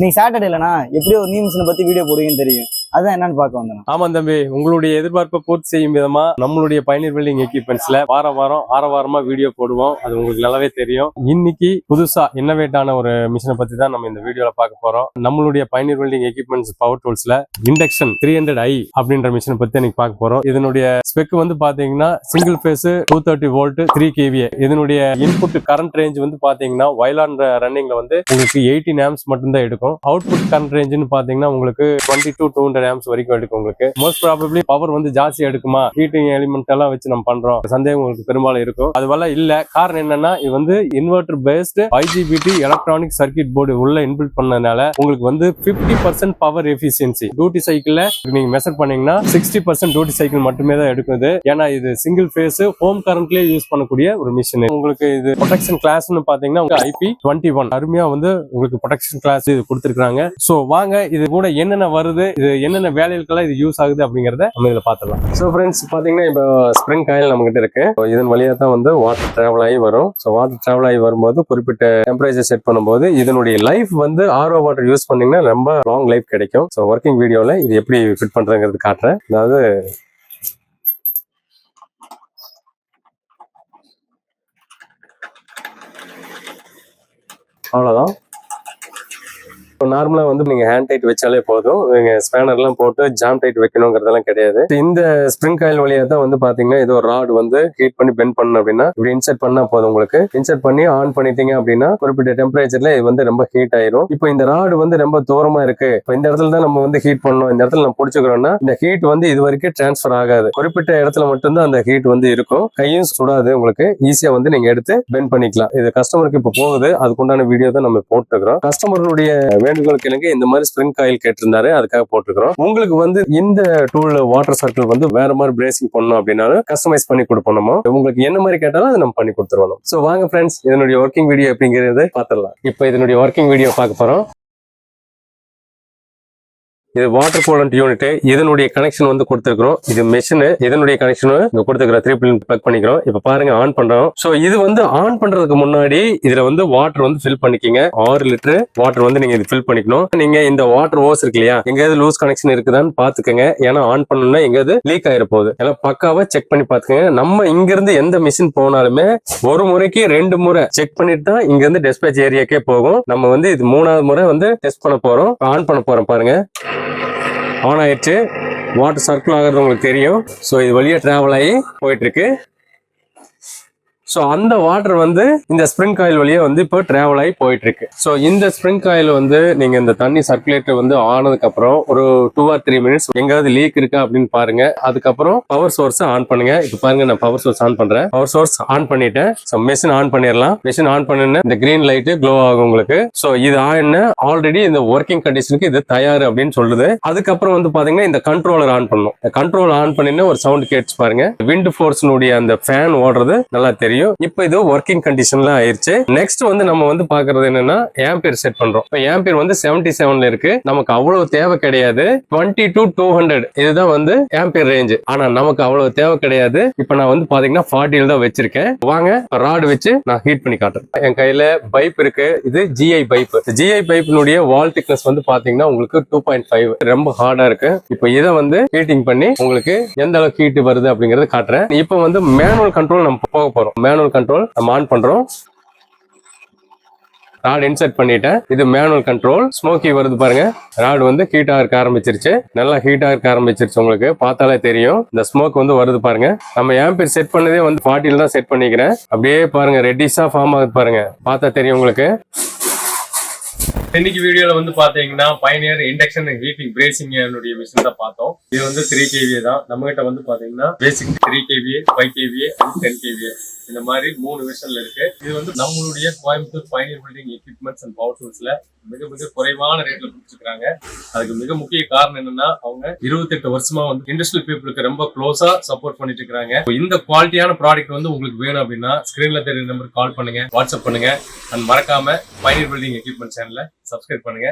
நீ சாட்டர்டே இல்லனா எப்படியோ ஒரு நியூ மிஷினை பத்தி வீடியோ போடுவீங்கன்னு தெரியும். அதான் என்னன்னு பார்க்க வந்தேன். ஆமா தம்பி, உங்களுடைய எதிர்பார்ப்பை பூர்த்தி செய்யும் விதமா நம்மளுடைய பயனர் பில்டிங் எக்யூப்மெண்ட்ஸ்ல வாரமா வீடியோ போடுவோம். அது உங்களுக்கு நல்லாவே தெரியும். இன்னைக்கு புதுசா இன்னோவேட்டான ஒரு மிஷினை பத்தி தான் நம்ம இந்த வீடியோல பார்க்க போறோம். நம்மளுடைய பயனர் பில்டிங் எக்யூப்மெண்ட்ஸ் பவர் டூல்ஸ்ல இண்டக்ஷன் 300i அப்படின்ற மிஷினை பத்தி இன்னைக்கு பார்க்க போறோம். இதனுடைய ஸ்பெக் வந்து பாத்தீங்கன்னா சிங்கிள் பேஸ் 230 வோல்ட் 3 kVA. இதனுடைய இன்புட் கரண்ட் ரேஞ்ச் வந்து பாத்தீங்கன்னா வைலான் ரன்னிங்ல வந்து உங்களுக்கு 18 amps மட்டும் தான் எடுக்கும். அவுட்புட் கரண்ட் ரேஞ்சுன்னு பாத்தீங்கன்னா உங்களுக்கு 20 to 200 amps வரைக்கும் எடுக்கும். உங்களுக்கு மோஸ்ட் ப்ராபபிலி பவர் வந்து ஜாஸ்தி எடுக்குமா, ஹீட்டிங் எலிமெண்ட் எல்லாம் வச்சு நம்ம பண்றோம் சந்தேகம் உங்களுக்கு பெரும்பாலும் இருக்கும். அதுவெல்லாம் இல்ல. காரணம் என்னன்னா, இது வந்து inverter based IGBT electronic circuit board உள்ள இன்பில்ட் பண்ணதுனால உங்களுக்கு வந்து 50% பவர் எஃபிஷியன்சி. டியூட்டி சைக்கிள்ல நீங்க மெஷர் பண்ணீங்கன்னா 60% டியூட்டி சைக்கிள் மட்டுமே தான் எடுக்குது. ஏன்னா இது சிங்கிள் பேஸ் ஹோம் கரண்ட்லயே யூஸ் பண்ணக்கூடிய ஒரு மிஷின். உங்களுக்கு இது ப்ரொடெக்ஷன் கிளாஸ்னு பாத்தீங்கன்னா IP21 அருமையா வந்து உங்களுக்கு ப்ரொடெக்ஷன் கிளாஸ் இது கொடுத்திருக்காங்க. சோ வாங்க இது கூட என்னென்ன வருது, இது என்னென்ன வேலைகளுக்கெல்லாம் இது யூஸ் ஆகுது அப்படிங்கறத நம்ம இதுல பாத்துடலாம். சோ ஃப்ரெண்ட்ஸ் பாத்தீங்கன்னா இப்போ ஸ்ப்ரிங் காயில் நம்ம கிட்ட இருக்கு. இதன் வழியா தான் வந்து வாட்டர் டிராவல் ஆகி வரும். ஸோ வாட்டர் டிராவல் ஆகி வரும்போது குறிப்பிட்ட டெம்பரேச்சர் செட் பண்ணும்போது இதனுடைய லைஃப் வந்து RO வாட்டர் யூஸ் பண்ணீங்கன்னா ரொம்ப லாங் லைஃப் கிடைக்கும். ஸோ ஒர்க்கிங் வீடியோல இது எப்படி ஃபிட் பண்றதுங்கிறது காட்டுறேன். அதாவது அவ்வளவுதான். நார்மலா வந்து நீங்க ஹேண்ட் டைட் வச்சாலே போதும். நீங்க ஸ்பேனர் எல்லாம் போட்டு ஜாம் டைட் வைக்கணுங்கிறதெல்லாம் கிடையாது. இந்த ஸ்ப்ரிங் காயில் வழியா தான் வந்து பாத்தீங்கன்னா இது ஒரு ராட் வந்து ஹீட் பண்ணி பெண்ட் பண்ணணும் அப்படின்னா இப்படி இன்சர்ட் பண்ணா போதும். உங்களுக்கு இன்சர்ட் பண்ணி ஆன் பண்ணிட்டீங்க அப்படின்னா குறிப்பிட்ட டெம்பரேச்சர்ல இது வந்து ரொம்ப ஹீட் ஆயிரும். இப்போ இந்த ராடு வந்து ரொம்ப தூரமா இருக்கு, இப்போ இந்த இடத்துல தான் நம்ம வந்து ஹீட் பண்ணணும், இந்த இடத்துல நம்ம பிடிச்சிக்கிறோம்னா இந்த ஹீட் வந்து இது வரைக்கும் டிரான்ஸ்பர் ஆகாது. குறிப்பிட்ட இடத்துல மட்டும்தான் அந்த ஹீட் வந்து இருக்கும். கையும் சுடாது. உங்களுக்கு ஈஸியா வந்து நீங்க எடுத்து பெண்ட் பண்ணிக்கலாம். இது கஸ்டமருக்கு இப்போ போகுது, அதுக்குண்டான வீடியோ தான் நம்ம போட்டுக்கிறோம். கஸ்டமருடைய வேண்டுகோளுக்கு இந்த மாதிரி ஸ்ப்ரிங் காயில் கேட்டிருந்தாரு, அதுக்காக போட்டுக்கிறோம். உங்களுக்கு வந்து இந்த டூல் வாட்டர் சர்க்கிள் வந்து வேற மாதிரி பிரேசிங் பண்ணணும் அப்படின்னாலும் கஸ்டமைஸ் பண்ணி கொடுப்போம். உங்களுக்கு என்ன மாதிரி கேட்டாலும் அதை நம்ம பண்ணி கொடுத்துருவோம். சோ வாங்க ஃப்ரெண்ட்ஸ், இதனுடைய ஒர்க்கிங் வீடியோ எப்படிங்கிறது பாத்துடலாம். இப்போ இதனுடைய ஒர்க்கிங் வீடியோ பார்க்க போறோம். இது வாட்டர் கூலண்ட் யூனிட். இதனுடைய கனெக்ஷன் வந்து கொடுத்துருக்கோம். இது மெஷின், இதனுடைய கனெக்ஷன் கொடுத்துருக்கோம். 3 பின் பிளக் பண்ணிக்கிறோம். இப்ப பாருங்க ஆன் பண்றோம். சோ இது வந்து ஆன் பண்றதுக்கு முன்னாடி இதுல வந்து வாட்டர் வந்து ஃபில் பண்ணிக்கங்க. 6 லிட்டர் வாட்டர் வந்து நீங்க இது ஃபில் பண்ணிக்கணும். நீங்க இந்த வாட்டர் ஓஸ் இருக்கு இல்லையா, எங்கேயாவது லூஸ் கனெக்ஷன் இருக்குதான்னு பாத்துக்கங்க. ஏன்னா ஆன் பண்ணணும்னா எங்கேயாவது லீக் ஆயிர போகுது. எல்லாம் பக்காவா செக் பண்ணி பாத்துக்கங்க. நம்ம இங்க இருந்து எந்த மிஷின் போனாலுமே ஒரு முறைக்கு 2 முறை செக் பண்ணிட்டு தான் இங்க இருந்து டிஸ்பேச் ஏரியாக்கே போகும். நம்ம வந்து இது 3வது முறை வந்து டெஸ்ட் பண்ண போறோம். ஆன் பண்ண போறோம். பாருங்க ஆன் ஆயிடுச்சு. வாட்டர் சர்க்கிள் ஆகிறது உங்களுக்கு தெரியும். ஸோ இது வழியா டிராவல் ஆகி போயிட்டு இருக்கு. ஸோ அந்த வாட்டர் வந்து இந்த ஸ்ப்ரிங் காயில் வழியா வந்து இப்போ டிராவல் ஆகி போயிட்டு இருக்கு. ஸோ இந்த ஸ்ப்ரிங் காயில் வந்து நீங்க இந்த தண்ணி சர்க்குலேட்டர் வந்து ஆனதுக்கு அப்புறம் ஒரு 2 or 3 minutes எங்காவது லீக் இருக்கா அப்படின்னு பாருங்க. அதுக்கப்புறம் பவர் சோர்ஸ் ஆன் பண்ணுங்க. இப்போ பாருங்க நான் பவர் சோர்ஸ் ஆன் பண்றேன். பவர் சோர்ஸ் ஆன் பண்ணிட்டேன். ஸோ மெஷின் ஆன் பண்ணிடலாம். மெஷின் ஆன் பண்ணின இந்த கிரீன் லைட் க்ளோ ஆகும் உங்களுக்கு. ஸோ இது ஆன ஆல்ரெடி இந்த ஒர்க்கிங் கண்டிஷனுக்கு இது தயார் அப்படின்னு சொல்லுது. அதுக்கப்புறம் வந்து பாத்தீங்கன்னா இந்த கண்ட்ரோலர் ஆன் பண்ணணும். கண்ட்ரோல் ஆன் பண்ணின ஒரு சவுண்ட் கேட்ஸ் பாருங்க. விண்ட் ஃபோர்ஸ்னுடைய அந்த ஃபேன் ஓடுறது நல்லா தெரியும். இப்போ இது ஒர்க்கிங் கண்டிஷன்ல ஆயிருச்சு. நெக்ஸ்ட் வந்து நம்ம வந்து பாக்குறது என்னன்னா ஆம்பியர் செட் பண்றோம். இப்போ ஆம்பியர் வந்து 77ல இருக்கு. நமக்கு அவ்வளவு தேவை கிடையாது. 20 to 200 இதுதான் வந்து ஆம்பியர் ரேஞ்ச். ஆனா நமக்கு அவ்வளவு தேவை கிடையாது. இப்போ நான் வந்து பாத்தீங்கன்னா 40ல தான் வச்சிருக்கேன். வாங்க ராட் வச்சு நான் ஹீட் பண்ணி காட்டுறேன். என் கையில பைப் இருக்கு. இது GI பைப். GI பைப்பினுடைய வால் திக்னஸ் வந்து பாத்தீங்கன்னா உங்களுக்கு 2.5 ரொம்ப ஹார்டா இருக்கு. இப்போ இதை வந்து ஹீட்டிங் பண்ணி உங்களுக்கு எந்த அளவுக்கு ஹீட் வருது அப்படிங்கறத காட்டுறேன். இப்போ வந்து மேனுவல் கண்ட்ரோல் நம்ம போக போறோம். மேனுவல் கண்ட்ரோல் நம்ம ஆன் பண்றோம். ராட் இன்சர்ட் பண்ணிட்டேன். இது மேனுவல் கண்ட்ரோல். ஸ்மோக்கி வருது பாருங்க. ராட் வந்து ஹீட் ஆக ஆரம்பிச்சிருச்சு. நல்லா ஹீட் ஆக ஆரம்பிச்சிருச்சு. உங்களுக்கு பார்த்தாலே தெரியும் இந்த ஸ்மோக் வந்து வருது பாருங்க. நம்ம ஆம்பியர் செட் பண்ணதே வந்து 40ல தான் செட் பண்ணிக்கிறேன். அப்படியே பாருங்க ரெட்டிஷா ஃபார்ம் ஆகுது பாருங்க. பார்த்தா தெரியும் உங்களுக்கு. இன்னைக்கு வீடியோல வந்து பாத்தீங்கன்னா பயனியர் இண்டக்ஷன் ஹீட்டிங் பிரேசிங் மிஷின் தான் பார்த்தோம். இது வந்து 3 kVA தான். நம்ம கிட்ட வந்து பாத்தீங்கன்னா பேசிக் 3 kVA 5 kVA 10 kVA இந்த மாதிரி 3 மிஷின்ல இருக்கு. இது வந்து நம்மளுடைய கோயம்புத்தூர் பயனியர் பில்டிங் எக்யூப்மெண்ட்ஸ் அண்ட் பவர் டூல்ஸ்ல மிக மிக குறைவான ரேட்ல கொடுத்துருக்காங்க. அதுக்கு மிக முக்கிய காரணம் என்னன்னா அவங்க 28 வருஷமா வந்து இண்டஸ்ட்ரியல் பீப்புளுக்கு ரொம்ப க்ளோஸா சப்போர்ட் பண்ணிட்டு இருக்காங்க. இந்த குவாலிட்டியான ப்ராடக்ட் வந்து உங்களுக்கு வேணும் அப்படின்னா ஸ்கிரீன்ல தெரியுற நம்பருக்கு கால் பண்ணுங்க, வாட்ஸ்அப் பண்ணுங்க. அண்ட் மறக்காம பயனியர் பில்டிங் எக்யூப்மெண்ட் சேனலை சப்ஸ்கிரைப் பண்ணுங்க.